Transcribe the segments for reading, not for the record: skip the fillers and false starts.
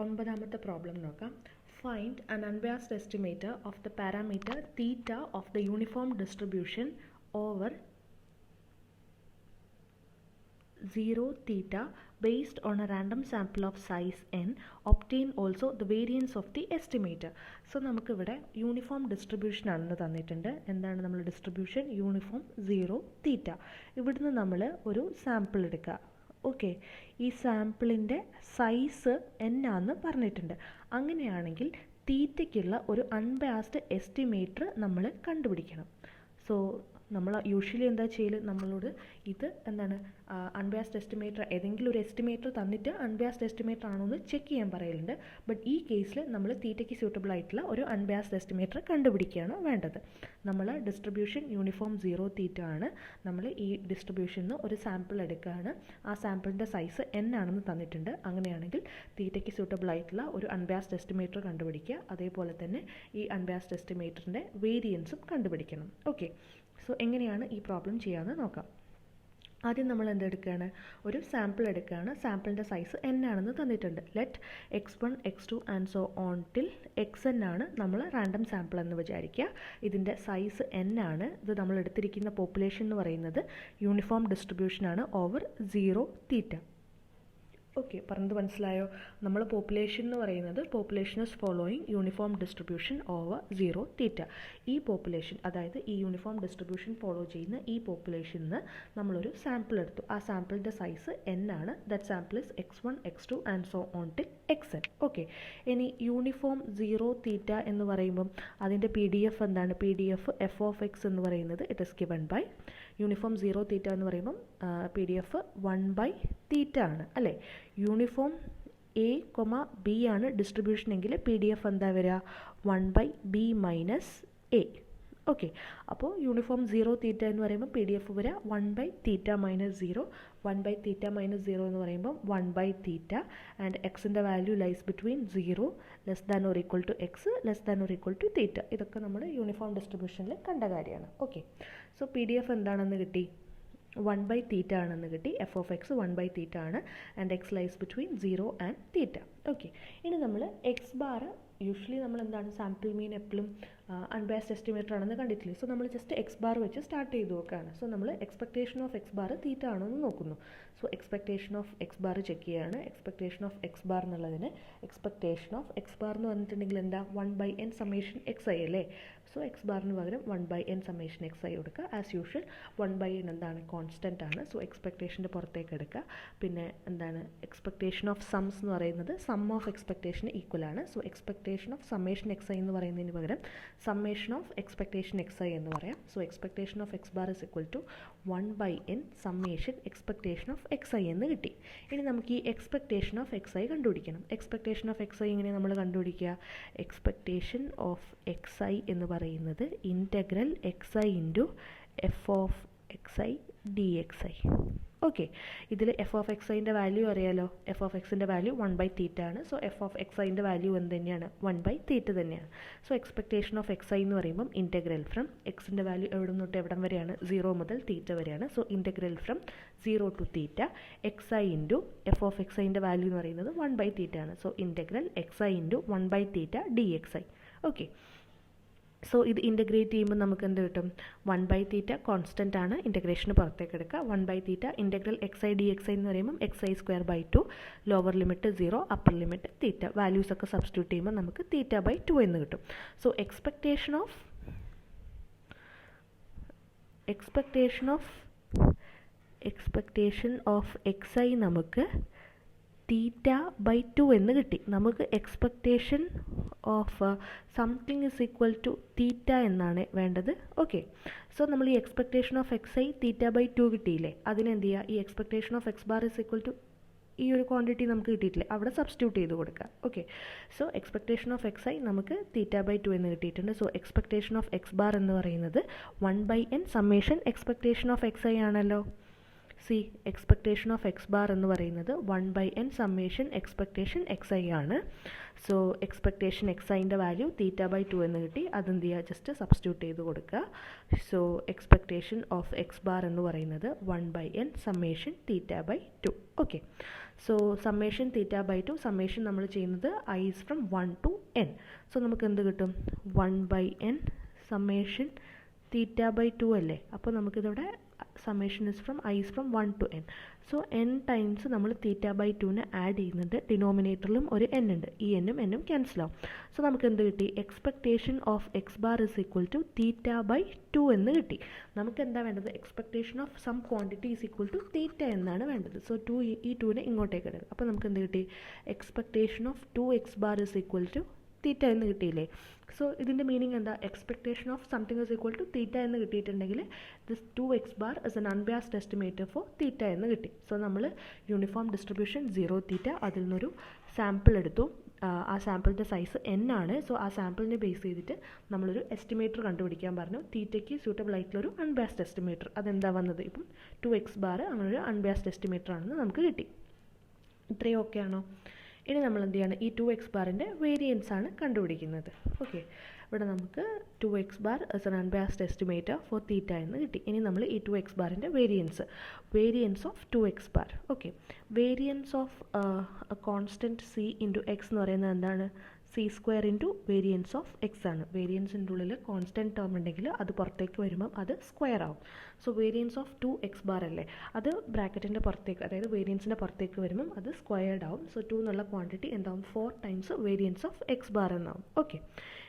ഒൻപതാമത്തെ പ്രോബ്ലം നോക്കാം. Find an unbiased estimator of the parameter theta of the uniform distribution over 0 theta based on a random sample of size n. Obtain also the variance of the estimator. So നമുക്കിവിടെ uniform distribution ആണെന്ന് തന്നിട്ടുണ്ട്. എന്താണ് നമ്മൾ distribution? Uniform 0 തീറ്റ. ഇവിടുന്ന് നമ്മൾ ഒരു sample എടുക്കുക. Okay, ഈ സാമ്പിളിൻ്റെ സൈസ് n ആണെന്ന് പറഞ്ഞിട്ടുണ്ട്. അങ്ങനെയാണെങ്കിൽ തീറ്റയ്ക്കുള്ള ഒരു അൺബയാസ്ഡ് എസ്റ്റിമേറ്റർ നമ്മൾ കണ്ടുപിടിക്കണം. സോ നമ്മൾ യൂഷ്വലി എന്താ ചെയ്യൽ, നമ്മളോട് ഇത് എന്താണ് അൺബയാസ്ഡ് എസ്റ്റിമേറ്റർ, ഏതെങ്കിലും ഒരു എസ്റ്റിമേറ്റർ തന്നിട്ട് അൺബയാസ്ഡ് എസ്റ്റിമേറ്റർ ആണോ എന്ന് ചെക്ക് ചെയ്യാൻ പറയലുണ്ട്. ബട്ട് ഈ കേസിൽ നമ്മൾ തീറ്റയ്ക്ക് സ്യൂട്ടബിൾ ആയിട്ടുള്ള ഒരു അൺബയാസ്ഡ് എസ്റ്റിമേറ്റർ കണ്ടുപിടിക്കുകയാണ് വേണ്ടത്. നമ്മൾ ഡിസ്ട്രിബ്യൂഷൻ യൂണിഫോം 0 തീറ്റ ആണ്. നമ്മൾ ഈ ഡിസ്ട്രിബ്യൂഷനിൽ നിന്ന് ഒരു സാമ്പിൾ എടുക്കുകയാണ്. ആ സാമ്പിളിൻ്റെ സൈസ് n ആണെന്ന് തന്നിട്ടുണ്ട്. അങ്ങനെയാണെങ്കിൽ തീറ്റയ്ക്ക് സ്യൂട്ടബിൾ ആയിട്ടുള്ള ഒരു അൺബയാസ്ഡ് എസ്റ്റിമേറ്റർ കണ്ടുപിടിക്കുക. അതേപോലെ തന്നെ ഈ അൺബയാസ്ഡ് എസ്റ്റിമേറ്ററിൻ്റെ വേരിയൻസും കണ്ടുപിടിക്കണം. ഓക്കെ, സോ എങ്ങനെയാണ് ഈ പ്രോബ്ലം ചെയ്യാമെന്ന് നോക്കാം. ആദ്യം നമ്മൾ എന്തെടുക്കുകയാണ്? ഒരു സാമ്പിൾ എടുക്കുകയാണ്. സാമ്പിളിൻ്റെ സൈസ് n ആണെന്ന് തന്നിട്ടുണ്ട്. Let x1 x2 and so on till xn ആണ് നമ്മൾ റാൻഡം സാമ്പിൾ എന്ന് വിചാരിക്കുക. ഇതിൻ്റെ സൈസ് n ആണ്. ഇത് നമ്മൾ എടുത്തിരിക്കുന്ന പോപ്പുലേഷൻ എന്ന് പറയുന്നത് യൂണിഫോം ഡിസ്ട്രിബ്യൂഷൻ ആണ് ഓവർ 0 തീറ്റ. ഓക്കെ, പറഞ്ഞത് മനസ്സിലായോ? നമ്മൾ പോപ്പുലേഷൻ എന്ന് പറയുന്നത് population is following uniform distribution over 0 തീറ്റ. ഈ പോപ്പുലേഷൻ, അതായത് ഈ യൂണിഫോം ഡിസ്ട്രിബ്യൂഷൻ ഫോളോ ചെയ്യുന്ന ഈ പോപ്പുലേഷനിൽ നിന്ന് നമ്മളൊരു സാമ്പിൾ എടുത്തു. ആ സാമ്പിളിൻ്റെ സൈസ് n ആണ്. That sample is x1 x2 and so on till xn. Okay, ഇനി യൂണിഫോം 0 തീറ്റ എന്ന് പറയുമ്പം അതിൻ്റെ PDF എന്താണ്? PDF f(x) എന്ന് പറയുന്നത് it is given by uniform 0 theta എന്ന് പറയുമ്പം PDF 1/തീറ്റ ആണ് അല്ലേ? യൂണിഫോം a, b ആണ് ഡിസ്ട്രിബ്യൂഷൻ എങ്കിൽ PDF എന്താ വരിക? 1/b - a. ഓക്കെ, അപ്പോൾ യൂണിഫോം 0 തീറ്റ എന്ന് പറയുമ്പോൾ PDF വരിക 1/തീറ്റ - 0. 1/തീറ്റ - 0 എന്ന് പറയുമ്പോൾ 1/തീറ്റ ആൻഡ് എക്സിൻ്റെ value lies between 0 less than or equal to x less than or equal to theta. ഇതൊക്കെ നമ്മൾ യൂണിഫോം ഡിസ്ട്രിബ്യൂഷനിൽ കണ്ട കാര്യമാണ്. ഓക്കെ, സോ PDF എന്താണെന്ന് കിട്ടി? 1/തീറ്റ ആണെന്ന് കിട്ടി. f(x) 1/തീറ്റ ആണ് and x lies between 0 and theta. Okay, ഇനി നമ്മൾ എക്സ് ബാർ, യൂഷ്വലി നമ്മൾ എന്താണ് സാമ്പിൾ മീൻ എപ്പോഴും അൺബയാസ്ഡ് എസ്റ്റിമേറ്റർ ആണെന്ന് കണ്ടിട്ടില്ലേ? സോ നമ്മൾ ജസ്റ്റ് എക്സ് ബാർ വെച്ച് സ്റ്റാർട്ട് ചെയ്ത് നോക്കുകയാണ്. സോ നമ്മൾ എക്സ്പെക്ടേഷൻ ഓഫ് എക്സ് ബാർ തീറ്റ ആണോ എന്ന് നോക്കുന്നു. So expectation of x bar check ചെയ്യുകയാണ്. എക്സ്പെക്ടേഷൻ ഓഫ് എക്സ് ബാർ എന്നുള്ളതിന് എക്സ്പെക്ടേഷൻ ഓഫ് എക്സ് ബാർ എന്ന് പറഞ്ഞിട്ടുണ്ടെങ്കിൽ എന്താ? 1/n സമ്മേഷൻ xi അല്ലേ? സോ എക്സ് ബാറിന് പകരം 1/n സമ്മേഷൻ xi കൊടുക്കുക. ആസ് യൂഷ്വൽ 1/n എന്താണ്? കോൺസ്റ്റൻ്റ് ആണ്. സോ എക്സ്പെക്ടേഷൻ്റെ പുറത്തേക്ക് എടുക്കുക. പിന്നെ എന്താണ്? എക്സ്പെക്ടേഷൻ ഓഫ് സംസ് എന്ന് പറയുന്നത് സം ഓഫ് എക്സ്പെക്ടേഷന് ഈക്വൽ ആണ്. So expectation of summation xi എന്ന് പറയുന്നതിന് പകരം സമ്മേഷൻ ഓഫ് എക്സ്പെക്ടേഷൻ xi എന്ന് പറയാം. So expectation of x bar is equal to 1/n summation expectation of xi എന്ന് കിട്ടി. ഇനി നമുക്ക് ഈ എക്സ്പെക്ടേഷൻ ഓഫ് xi കണ്ടുപിടിക്കണം. എക്സ്പെക്ടേഷൻ ഓഫ് xi എങ്ങനെ നമ്മൾ കണ്ടുപിടിക്കുക? എക്സ്പെക്ടേഷൻ ഓഫ് xi എന്ന് പറയുന്നത് integral xi into f(xi) dxi. Okay, ഇതിൽ f(xi)ൻ്റെ വാല്യൂ അറിയാലോ. f(x)ൻ്റെ വാല്യൂ 1/തീറ്റ ആണ്. സോ f(xi)ൻ്റെ വാല്യൂ എന്ത് തന്നെയാണ്? 1/തീറ്റ തന്നെയാണ്. സോ എക്സ്പെക്ടേഷൻ ഓഫ് xi എന്ന് പറയുമ്പം ഇൻ്റഗ്രൽ ഫ്രം എക്സിൻ്റെ വാല്യൂ എവിടെ തൊട്ട് എവിടം വരെയാണ്? 0 മുതൽ തീറ്റ വരെയാണ്. So integral from 0 to theta xi into f(xi)ൻ്റെ വാല്യൂ എന്ന് പറയുന്നത് 1/തീറ്റ ആണ്. സോ ഇൻ്റഗ്രൽ xi ഇൻറ്റു 1/തീറ്റ dxi. ഓക്കെ, സോ ഇത് ഇൻ്റഗ്രേറ്റ് ചെയ്യുമ്പോൾ നമുക്ക് എന്ത് കിട്ടും? 1/തീറ്റ കോൺസ്റ്റൻ്റ് ആണ്. ഇൻ്റഗ്രേഷന് പുറത്തേക്ക് എടുക്കുക. 1/തീറ്റ ഇൻ്റഗ്രൽ xi dxi എന്ന് പറയുമ്പോൾ xi²/2 lower limit 0 upper limit തീറ്റ. വാല്യൂസ് ഒക്കെ സബ്സ്റ്റിറ്റ്യൂട്ട് ചെയ്യുമ്പോൾ നമുക്ക് തീറ്റ/2 എന്ന് കിട്ടും. സോ എക്സ്പെക്ടേഷൻ ഓഫ് xi നമുക്ക് തീറ്റ/2 എന്ന് കിട്ടി. നമുക്ക് expectation of something is equal to theta എന്നാണ് വേണ്ടത്. ഓക്കെ, സോ നമ്മൾ ഈ എക്സ്പെക്ടേഷൻ ഓഫ് xi തീറ്റ/2 കിട്ടിയില്ലേ? അതിനെന്ത് ചെയ്യുക? ഈ expectation of x bar is equal to ഈ ഒരു ക്വാണ്ടിറ്റി നമുക്ക് കിട്ടിയിട്ടില്ലേ? അവിടെ സബ്സ്റ്റിറ്റ്യൂട്ട് ചെയ്ത് കൊടുക്കുക. Okay, so expectation of xi നമുക്ക് തീറ്റ/2 എന്ന് കിട്ടിയിട്ടുണ്ട്. So expectation of x bar എന്ന് പറയുന്നത് 1/n summation expectation of xi ആണല്ലോ. See expectation of x bar എന്ന് പറയുന്നത് 1/n summation expectation x i ആണ്. സോ എക്സ്പെക്റ്റേഷൻ എക്സ് ഐൻ്റെ വാല്യൂ θ/2 എന്ന് കിട്ടി. അതെന്ത് ചെയ്യുക, ജസ്റ്റ് സബ്സ്റ്റിറ്റ്യൂട്ട് ചെയ്ത് കൊടുക്കുക. So expectation of x bar എന്ന് പറയുന്നത് 1/n summation θ/2. Okay, so summation θ/2 summation നമ്മൾ ചെയ്യുന്നത് i is from 1 to n. So നമുക്ക് എന്ത് കിട്ടും, 1/n സമ്മേഷൻ θ/2 അല്ലേ. അപ്പോൾ നമുക്കിതവിടെ summation is from i is from 1 to n. So n times നമ്മൾ θ/2നെ ആഡ് ചെയ്യുന്നുണ്ട്. ഡിനോമിനേറ്ററിലും ഒരു n ഉണ്ട്. ഈ എന്നും എന്നും ക്യാൻസൽ ആവും. സോ നമുക്ക് എന്ത് കിട്ടി, expectation of x bar is equal to θ/2 എന്ന് കിട്ടി. നമുക്ക് എന്താ വേണ്ടത്, expectation of some quantity is equal to theta എന്നാണ് വേണ്ടത്. സോ ഈ 2നെ ഇങ്ങോട്ടേക്ക് ഇടുക. അപ്പോൾ നമുക്ക് എന്ത് കിട്ടി, expectation of 2x bar is equal to theta എന്ന് കിട്ടിയില്ലേ. സോ ഇതിൻ്റെ മീനിങ് എന്താ, expectation of something is equal to theta എന്ന് കിട്ടിയിട്ടുണ്ടെങ്കിൽ this 2x bar is an unbiased estimator for theta എന്ന് കിട്ടി. സോ നമ്മൾ യൂണിഫോം ഡിസ്ട്രിബ്യൂഷൻ 0 തീറ്റ, അതിൽ നിന്നൊരു സാമ്പിൾ എടുത്തു. ആ സാമ്പിളിൻ്റെ സൈസ് n ആണ്. സോ ആ സാമ്പിളിനെ ബേസ് ചെയ്തിട്ട് നമ്മളൊരു എസ്റ്റിമേറ്റർ കണ്ടുപിടിക്കാൻ പറഞ്ഞു. തീറ്റയ്ക്ക് സ്യൂട്ടബിൾ ആയിട്ടുള്ളൊരു അൺബയാസ്ഡ് എസ്റ്റിമേറ്റർ. അതെന്താ വന്നത്, ഇപ്പം 2x ബാർ അങ്ങനൊരു അൺബയാസ്ഡ് എസ്റ്റിമേറ്റർ ആണെന്ന് നമുക്ക് കിട്ടി. ഇത്രയും ഓക്കെ ആണോ? ഇനി നമ്മൾ എന്ത് ചെയ്യാണ്, ഈ 2x ബാറിൻ്റെ വേരിയൻസ് ആണ് കണ്ടുപിടിക്കുന്നത്. ഓക്കെ, ഇവിടെ നമുക്ക് 2x bar as an unbiased estimator for theta എന്ന് കിട്ടി. ഇനി നമ്മൾ ഈ 2x ബാറിൻ്റെ variance of 2x bar. Okay, variance of constant c into x എന്ന് പറയുന്നത് എന്താണ്, c² into variance of X ആണ്. വേരിയൻസിൻ്റെ ഉള്ളിൽ കോൺസ്റ്റൻറ്റ് ടേം ഉണ്ടെങ്കിൽ അത് പുറത്തേക്ക് വരുമ്പം അത് സ്ക്വയർ ആവും. So variance of 2x bar അല്ലേ, അത് ബ്രാക്കറ്റിൻ്റെ പുറത്തേക്ക്, അതായത് വേരിയൻസിൻ്റെ പുറത്തേക്ക് വരുമ്പം അത് സ്ക്വയർഡ് ആവും. സോ 2 എന്നുള്ള ക്വാണ്ടിറ്റി എന്താവും, 4 times variance of x bar എന്നാവും. ഓക്കെ,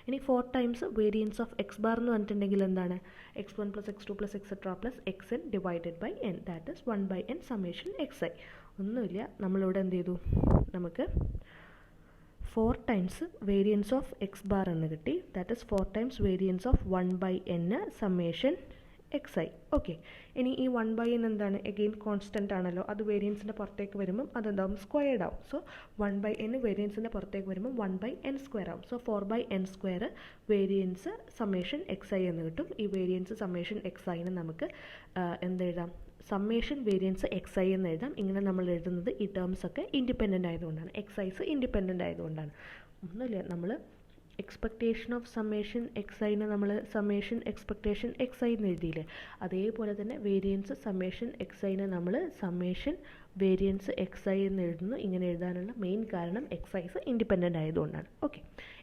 ഇനി 4 times variance of x bar എന്ന് പറഞ്ഞിട്ടുണ്ടെങ്കിൽ എന്താണ്, x1 + x2 + etc. + xn divided by n, that is 1/n summation xi. ഒന്നുമില്ല, നമ്മളിവിടെ എന്ത് ചെയ്തു, നമുക്ക് 4 times variance of x bar എന്ന് കിട്ടി. That is 4 times variance of 1/n summation xi. Okay, ഇനി ഈ 1/n എന്താണ്, എഗെയിൻ കോൺസ്റ്റൻ്റ് ആണല്ലോ, അത് വേരിയൻസിൻ്റെ പുറത്തേക്ക് വരുമ്പം അതെന്താവും, സ്ക്വയർഡ് ആവും. സോ 1/n വേരിയൻസിൻ്റെ പുറത്തേക്ക് വരുമ്പം 1/n² ആവും. So 4/n² variance summation xi എന്ന് കിട്ടും. ഈ വേരിയൻസ് സമ്മേഷൻ xiനെ നമുക്ക് എന്തെഴുതാം, സമ്മേഷൻ വേരിയൻസ് xi എന്ന് എഴുതാം. ഇങ്ങനെ നമ്മൾ എഴുതുന്നത് ഈ ടേംസ് ഒക്കെ ഇൻഡിപെൻഡൻ്റ് ആയതുകൊണ്ടാണ്, xi's ഇൻഡിപെൻഡൻ്റ് ആയതുകൊണ്ടാണ്. ഒന്നുമില്ല, നമ്മൾ എക്സ്പെക്റ്റേഷൻ ഓഫ് സമ്മേഷൻ xiനെ നമ്മൾ സമ്മേഷൻ എക്സ്പെക്റ്റേഷൻ xi എന്ന് എഴുതിയില്ലേ, അതേപോലെ തന്നെ വേരിയൻസ് സമ്മേഷൻ xiനെ നമ്മൾ സമ്മേഷൻ വേരിയൻസ് xi എന്ന് എഴുതുന്നു. ഇങ്ങനെ എഴുതാനുള്ള മെയിൻ കാരണം xi's ഇൻഡിപെൻഡൻ്റ് ആയതുകൊണ്ടാണ്. ഓക്കെ,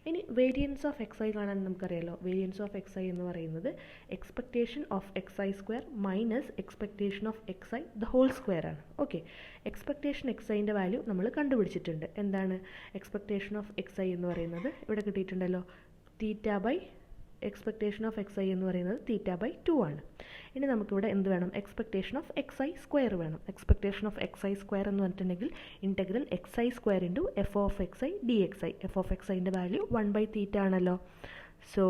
ഇനി വേരിയൻസ് ഓഫ് xi കാണാൻ നമുക്കറിയാലോ, വേരിയൻസ് ഓഫ് xi എന്ന് പറയുന്നത് expectation of xi² minus expectation of xi the whole square ആണ്. ഓക്കെ, എക്സ്പെക്റ്റേഷൻ xiൻ്റെ വാല്യൂ നമ്മൾ കണ്ടുപിടിച്ചിട്ടുണ്ട്. എന്താണ് എക്സ്പെക്റ്റേഷൻ ഓഫ് xi എന്ന് പറയുന്നത്, ഇവിടെ കിട്ടിയിട്ടുണ്ടല്ലോ, എക്സ്പെക്റ്റേഷൻ ഓഫ് xi എന്ന് പറയുന്നത് θ/2 ആണ്. ഇനി നമുക്കിവിടെ എന്ത് വേണം, എക്സ്പെക്റ്റേഷൻ ഓഫ് xi² വേണം. എക്സ്പെക്റ്റേഷൻ ഓഫ് xi² എന്ന് പറഞ്ഞിട്ടുണ്ടെങ്കിൽ integral xi² into f(xi) dxi. f(xi)ൻ്റെ വാല്യൂ 1/θ ആണല്ലോ. സോ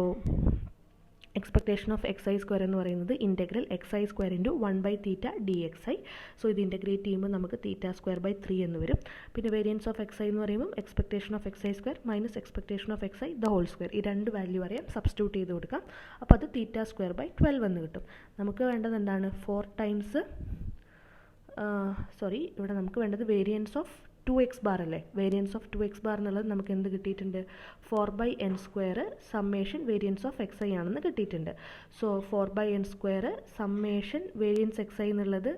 എക്സ്പെക്റ്റേഷൻ ഓഫ് xi² എന്ന് പറയുന്നത് integral xi² into 1/θ dxi. So ഇത് ഇൻറ്റഗ്രേറ്റ് ചെയ്യുമ്പോൾ നമുക്ക് θ²/3 എന്ന് വരും. പിന്നെ വേരിയൻസ് ഓഫ് xi എന്ന് പറയുമ്പോൾ expectation of xi² minus expectation of xi the whole square, ഈ രണ്ട് വാല്യൂ അറിയാം, സബ്സ്റ്റിറ്റ്യൂട്ട് ചെയ്ത് കൊടുക്കാം. അപ്പോൾ അത് θ²/12 എന്ന് കിട്ടും. നമുക്ക് വേണ്ടത് എന്താണ്, 4 ടൈംസ് ഇവിടെ നമുക്ക് വേണ്ടത് വേരിയൻസ് ഓഫ് 2x ബാർ അല്ലേ, വേരിയൻസ് ഓഫ് 2x ബാർ എന്നുള്ളത് നമുക്ക് എന്ത് കിട്ടിയിട്ടുണ്ട്, 4/n² summation variance of xi ആണെന്ന് കിട്ടിയിട്ടുണ്ട്. So 4/n² summation variance xi എന്നുള്ളത്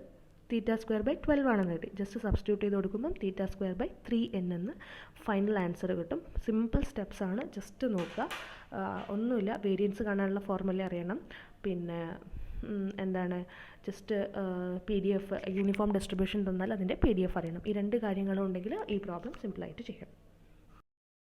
θ²/12 ആണെന്ന് കിട്ടി. ജസ്റ്റ് സബ്സ്റ്റിറ്റ്യൂട്ട് ചെയ്ത് കൊടുക്കുമ്പം θ²/3n എന്ന് ഫൈനൽ ആൻസർ കിട്ടും. സിമ്പിൾ സ്റ്റെപ്സ് ആണ്, ജസ്റ്റ് നോക്കുക. ഒന്നുമില്ല, വേരിയൻസ് കാണാനുള്ള ഫോർമുല അറിയണം. പിന്നെ എന്താണ്, ജസ്റ്റ് PDF യൂണിഫോം ഡിസ്ട്രിബ്യൂഷൻ തന്നാൽ അതിൻ്റെ PDF അറിയണം. ഈ രണ്ട് കാര്യങ്ങളും ഉണ്ടെങ്കിൽ ഈ പ്രോബ്ലം സിമ്പിളായിട്ട് ചെയ്യാം.